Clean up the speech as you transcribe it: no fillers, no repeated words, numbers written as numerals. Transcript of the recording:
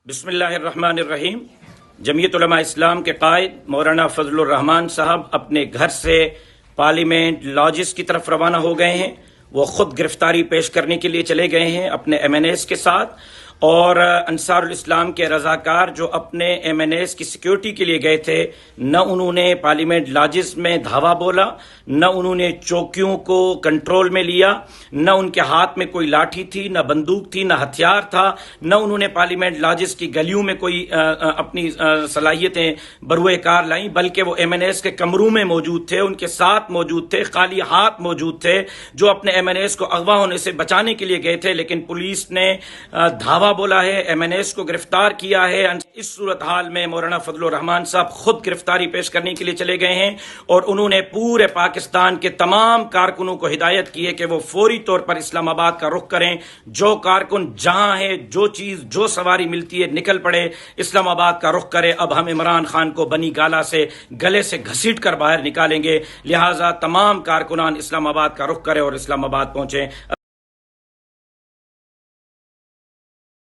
بسم اللہ الرحمن الرحیم۔ جمعیت علماء اسلام کے قائد مولانا فضل الرحمان صاحب اپنے گھر سے پارلیمنٹ لاجز کی طرف روانہ ہو گئے ہیں۔ وہ خود گرفتاری پیش کرنے کے لیے چلے گئے ہیں اپنے ایم این ایس کے ساتھ، اور انصار الاسلام کے رضاکار جو اپنے ایم این ایس کی سیکیورٹی کے لیے گئے تھے، نہ انہوں نے پارلیمنٹ لاجز میں دھاوا بولا، نہ انہوں نے چوکیوں کو کنٹرول میں لیا، نہ ان کے ہاتھ میں کوئی لاٹھی تھی، نہ بندوق تھی، نہ ہتھیار تھا، نہ انہوں نے پارلیمنٹ لاجز کی گلیوں میں کوئی اپنی صلاحیتیں بروئے کار لائیں، بلکہ وہ ایم این ایس کے کمروں میں موجود تھے، ان کے ساتھ موجود تھے، خالی ہاتھ موجود تھے، جو اپنے ایم این ایس کو اغوا ہونے سے بچانے کے لیے گئے تھے، لیکن پولیس نے دھاوا بولا ہے، ایم این ایس کو گرفتار کیا ہے۔ اس صورتحال میں مولانا فضل الرحمان صاحب خود گرفتاری پیش کرنے کے لیے چلے گئے ہیں، اور انہوں نے پورے پاکستان کے تمام کارکنوں کو ہدایت کی ہے کہ وہ فوری طور پر اسلام آباد کا رخ کریں۔ جو کارکن جہاں ہے، جو چیز جو سواری ملتی ہے نکل پڑے، اسلام آباد کا رخ کرے۔ اب ہم عمران خان کو بنی گالا سے گلے سے گھسیٹ کر باہر نکالیں گے، لہٰذا تمام کارکنان اسلام آباد کا رخ کریں اور اسلام آباد پہنچیں۔